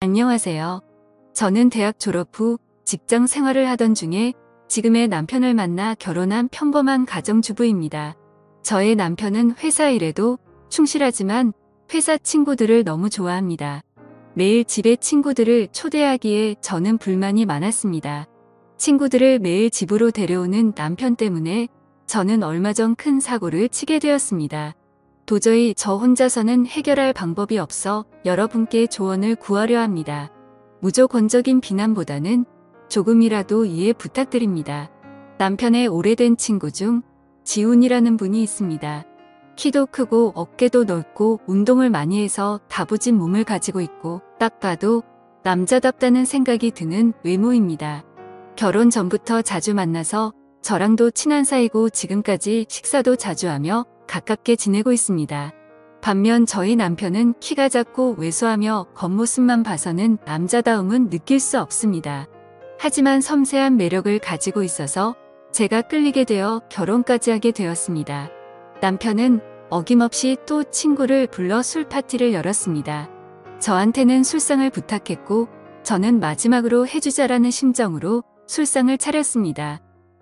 안녕하세요. 저는 대학 졸업 후 직장 생활을 하던 중에 지금의 남편을 만나 결혼한 평범한 가정주부입니다. 저의 남편은 회사 일에도 충실하지만 회사 친구들을 너무 좋아합니다. 매일 집에 친구들을 초대하기에 저는 불만이 많았습니다. 친구들을 매일 집으로 데려오는 남편 때문에 저는 얼마 전 큰 사고를 치게 되었습니다. 도저히 저 혼자서는 해결할 방법이 없어 여러분께 조언을 구하려 합니다. 무조건적인 비난보다는 조금이라도 이해 부탁드립니다. 남편의 오래된 친구 중 지훈이라는 분이 있습니다. 키도 크고 어깨도 넓고 운동을 많이 해서 다부진 몸을 가지고 있고 딱 봐도 남자답다는 생각이 드는 외모입니다. 결혼 전부터 자주 만나서 저랑도 친한 사이고 지금까지 식사도 자주 하며 가깝게 지내고 있습니다. 반면 저희 남편은 키가 작고 왜소하며 겉모습만 봐서는 남자다움은 느낄 수 없습니다. 하지만 섬세한 매력을 가지고 있어서 제가 끌리게 되어 결혼까지 하게 되었습니다. 남편은 어김없이 또 친구를 불러 술 파티를 열었습니다. 저한테는 술상을 부탁했고 저는 마지막으로 해주자라는 심정으로 술상을 차렸습니다.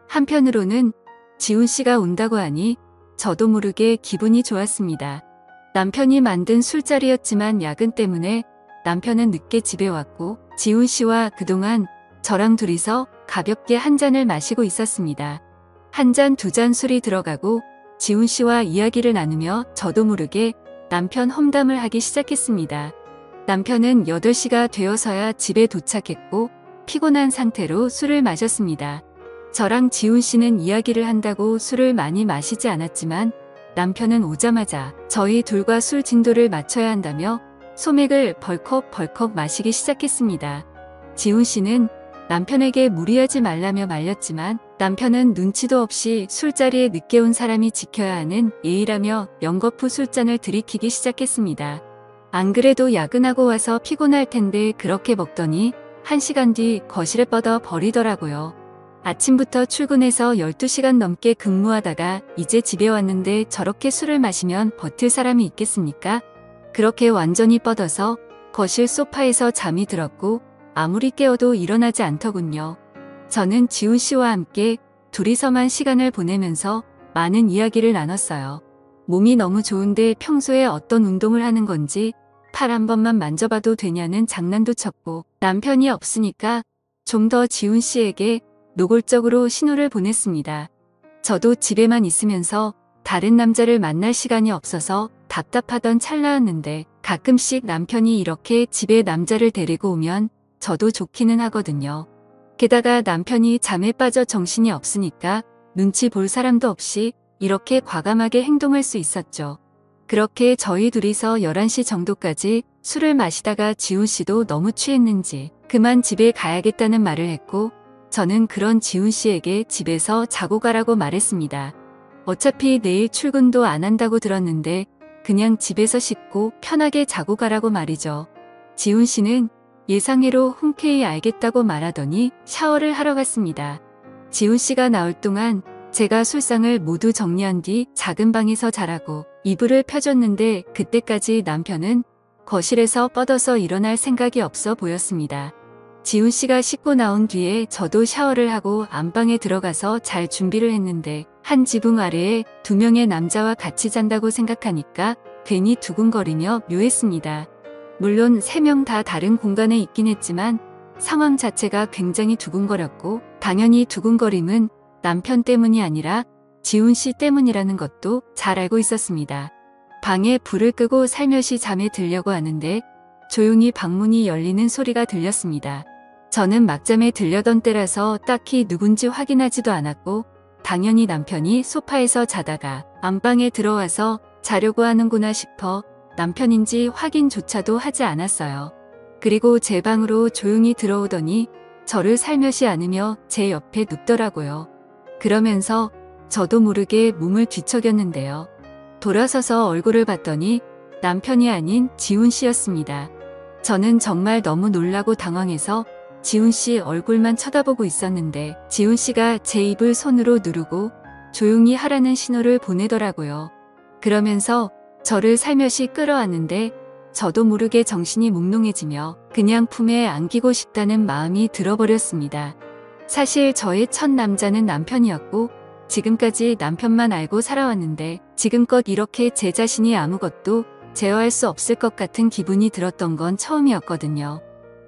한편으로는 지훈 씨가 온다고 하니 저도 모르게 기분이 좋았습니다. 남편이 만든 술자리였지만 야근 때문에 남편은 늦게 집에 왔고 지훈 씨와 그동안 저랑 둘이서 가볍게 한 잔을 마시고 있었습니다. 한 잔, 두 잔 술이 들어가고 지훈 씨와 이야기를 나누며 저도 모르게 남편 험담을 하기 시작했습니다. 남편은 8시가 되어서야 집에 도착했고 피곤한 상태로 술을 마셨습니다. 저랑 지훈 씨는 이야기를 한다고 술을 많이 마시지 않았지만 남편은 오자마자 저희 둘과 술 진도를 맞춰야 한다며 소맥을 벌컥벌컥 마시기 시작했습니다. 지훈 씨는 남편에게 무리하지 말라며 말렸지만 남편은 눈치도 없이 술자리에 늦게 온 사람이 지켜야 하는 예의라며 연거푸 술잔을 들이키기 시작했습니다. 안 그래도 야근하고 와서 피곤할 텐데 그렇게 먹더니 1시간 뒤 거실에 뻗어 버리더라고요. 아침부터 출근해서 12시간 넘게 근무하다가 이제 집에 왔는데 저렇게 술을 마시면 버틸 사람이 있겠습니까? 그렇게 완전히 뻗어서 거실 소파에서 잠이 들었고 아무리 깨워도 일어나지 않더군요. 저는 지훈 씨와 함께 둘이서만 시간을 보내면서 많은 이야기를 나눴어요. 몸이 너무 좋은데 평소에 어떤 운동을 하는 건지 팔 한 번만 만져봐도 되냐는 장난도 쳤고 남편이 없으니까 좀 더 지훈 씨에게 노골적으로 신호를 보냈습니다. 저도 집에만 있으면서 다른 남자를 만날 시간이 없어서 답답하던 찰나였는데 가끔씩 남편이 이렇게 집에 남자를 데리고 오면 저도 좋기는 하거든요. 게다가 남편이 잠에 빠져 정신이 없으니까 눈치 볼 사람도 없이 이렇게 과감하게 행동할 수 있었죠. 그렇게 저희 둘이서 11시 정도까지 술을 마시다가 지훈 씨도 너무 취했는지 그만 집에 가야겠다는 말을 했고 저는 그런 지훈 씨에게 집에서 자고 가라고 말했습니다. 어차피 내일 출근도 안 한다고 들었는데 그냥 집에서 씻고 편하게 자고 가라고 말이죠. 지훈 씨는 예상외로 흔쾌히 알겠다고 말하더니 샤워를 하러 갔습니다. 지훈 씨가 나올 동안 제가 술상을 모두 정리한 뒤 작은 방에서 자라고 이불을 펴줬는데 그때까지 남편은 거실에서 뻗어서 일어날 생각이 없어 보였습니다. 지훈 씨가 씻고 나온 뒤에 저도 샤워를 하고 안방에 들어가서 잘 준비를 했는데 한 지붕 아래에 2명의 남자와 같이 잔다고 생각하니까 괜히 두근거리며 묘했습니다. 물론 3명 다 다른 공간에 있긴 했지만 상황 자체가 굉장히 두근거렸고 당연히 두근거림은 남편 때문이 아니라 지훈 씨 때문이라는 것도 잘 알고 있었습니다. 방에 불을 끄고 살며시 잠에 들려고 하는데 조용히 방문이 열리는 소리가 들렸습니다. 저는 막잠에 들려던 때라서 딱히 누군지 확인하지도 않았고 당연히 남편이 소파에서 자다가 안방에 들어와서 자려고 하는구나 싶어 남편인지 확인조차도 하지 않았어요. 그리고 제 방으로 조용히 들어오더니 저를 살며시 안으며 제 옆에 눕더라고요. 그러면서 저도 모르게 몸을 뒤척였는데요. 돌아서서 얼굴을 봤더니 남편이 아닌 지훈 씨였습니다. 저는 정말 너무 놀라고 당황해서 지훈 씨 얼굴만 쳐다보고 있었는데 지훈 씨가 제 입을 손으로 누르고 조용히 하라는 신호를 보내더라고요. 그러면서 저를 살며시 끌어안는데 저도 모르게 정신이 몽롱해지며 그냥 품에 안기고 싶다는 마음이 들어버렸습니다. 사실 저의 첫 남자는 남편이었고 지금까지 남편만 알고 살아왔는데 지금껏 이렇게 제 자신이 아무것도 제어할 수 없을 것 같은 기분이 들었던 건 처음이었거든요.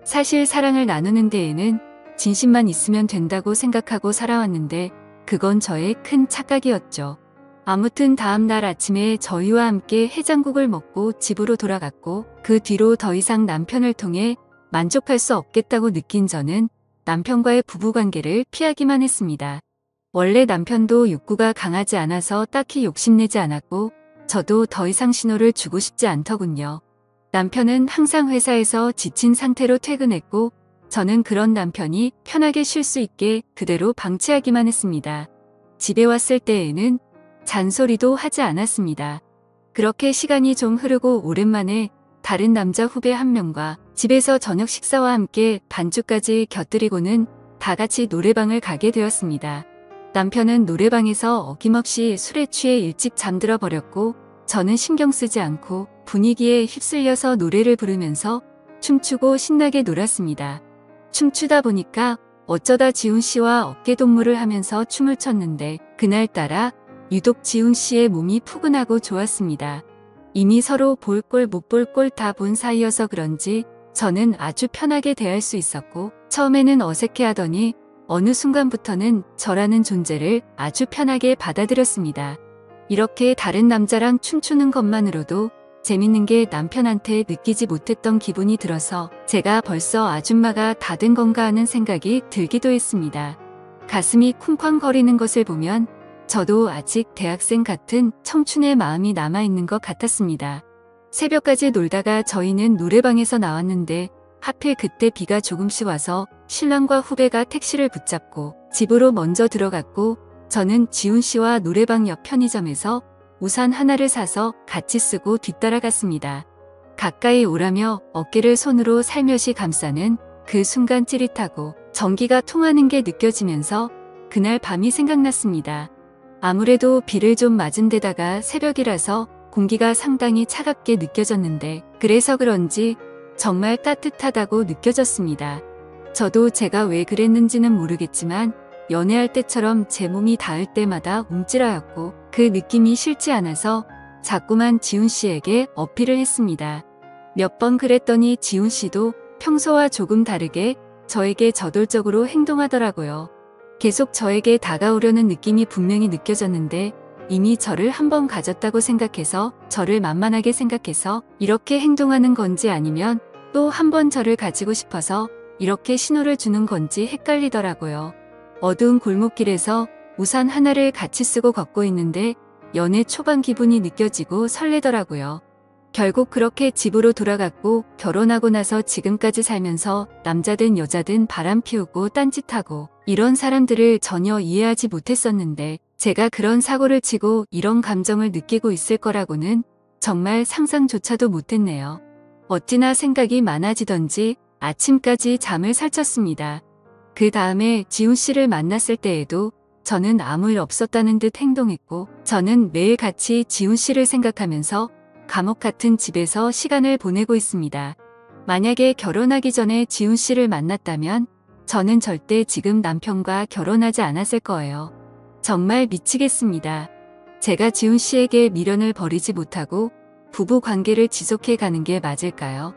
사실 사랑을 나누는 데에는 진심만 있으면 된다고 생각하고 살아왔는데 그건 저의 큰 착각이었죠. 아무튼 다음 날 아침에 저희와 함께 해장국을 먹고 집으로 돌아갔고 그 뒤로 더 이상 남편을 통해 만족할 수 없겠다고 느낀 저는 남편과의 부부관계를 피하기만 했습니다. 원래 남편도 욕구가 강하지 않아서 딱히 욕심내지 않았고 저도 더 이상 신호를 주고 싶지 않더군요. 남편은 항상 회사에서 지친 상태로 퇴근했고 저는 그런 남편이 편하게 쉴 수 있게 그대로 방치하기만 했습니다. 집에 왔을 때에는 잔소리도 하지 않았습니다. 그렇게 시간이 좀 흐르고 오랜만에 다른 남자 후배 한 명과 집에서 저녁 식사와 함께 반주까지 곁들이고는 다 같이 노래방을 가게 되었습니다. 남편은 노래방에서 어김없이 술에 취해 일찍 잠들어 버렸고 저는 신경 쓰지 않고 분위기에 휩쓸려서 노래를 부르면서 춤추고 신나게 놀았습니다. 춤추다 보니까 어쩌다 지훈 씨와 어깨동무를 하면서 춤을 췄는데 그날따라 유독 지훈 씨의 몸이 푸근하고 좋았습니다. 이미 서로 볼 꼴 못 볼 꼴 다 본 사이여서 그런지 저는 아주 편하게 대할 수 있었고 처음에는 어색해하더니 어느 순간부터는 저라는 존재를 아주 편하게 받아들였습니다. 이렇게 다른 남자랑 춤추는 것만으로도 재밌는 게 남편한테 느끼지 못했던 기분이 들어서 제가 벌써 아줌마가 다 된 건가 하는 생각이 들기도 했습니다. 가슴이 쿵쾅거리는 것을 보면 저도 아직 대학생 같은 청춘의 마음이 남아있는 것 같았습니다. 새벽까지 놀다가 저희는 노래방에서 나왔는데 하필 그때 비가 조금씩 와서 신랑과 후배가 택시를 붙잡고 집으로 먼저 들어갔고 저는 지훈 씨와 노래방 옆 편의점에서 우산 하나를 사서 같이 쓰고 뒤따라갔습니다. 가까이 오라며 어깨를 손으로 살며시 감싸는 그 순간 찌릿하고 전기가 통하는 게 느껴지면서 그날 밤이 생각났습니다. 아무래도 비를 좀 맞은 데다가 새벽이라서 공기가 상당히 차갑게 느껴졌는데 그래서 그런지 정말 따뜻하다고 느껴졌습니다. 저도 제가 왜 그랬는지는 모르겠지만 연애할 때처럼 제 몸이 닿을 때마다 움찔하였고 그 느낌이 싫지 않아서 자꾸만 지훈 씨에게 어필을 했습니다. 몇 번 그랬더니 지훈 씨도 평소와 조금 다르게 저에게 저돌적으로 행동하더라고요. 계속 저에게 다가오려는 느낌이 분명히 느껴졌는데 이미 저를 한 번 가졌다고 생각해서 저를 만만하게 생각해서 이렇게 행동하는 건지 아니면 또 한 번 저를 가지고 싶어서 이렇게 신호를 주는 건지 헷갈리더라고요. 어두운 골목길에서 우산 하나를 같이 쓰고 걷고 있는데 연애 초반 기분이 느껴지고 설레더라고요. 결국 그렇게 집으로 돌아갔고 결혼하고 나서 지금까지 살면서 남자든 여자든 바람 피우고 딴짓하고 이런 사람들을 전혀 이해하지 못했었는데 제가 그런 사고를 치고 이런 감정을 느끼고 있을 거라고는 정말 상상조차도 못했네요. 어찌나 생각이 많아지던지 아침까지 잠을 설쳤습니다. 그 다음에 지훈 씨를 만났을 때에도 저는 아무 일 없었다는 듯 행동했고 저는 매일 같이 지훈 씨를 생각하면서 감옥 같은 집에서 시간을 보내고 있습니다. 만약에 결혼하기 전에 지훈 씨를 만났다면 저는 절대 지금 남편과 결혼하지 않았을 거예요. 정말 미치겠습니다. 제가 지훈 씨에게 미련을 버리지 못하고 부부 관계를 지속해 가는 게 맞을까요?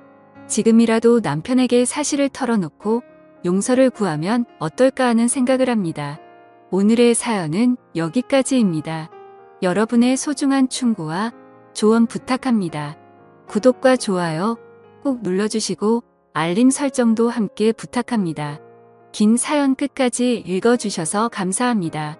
지금이라도 남편에게 사실을 털어놓고 용서를 구하면 어떨까 하는 생각을 합니다. 오늘의 사연은 여기까지입니다. 여러분의 소중한 충고와 조언 부탁합니다. 구독과 좋아요 꼭 눌러주시고 알림 설정도 함께 부탁합니다. 긴 사연 끝까지 읽어주셔서 감사합니다.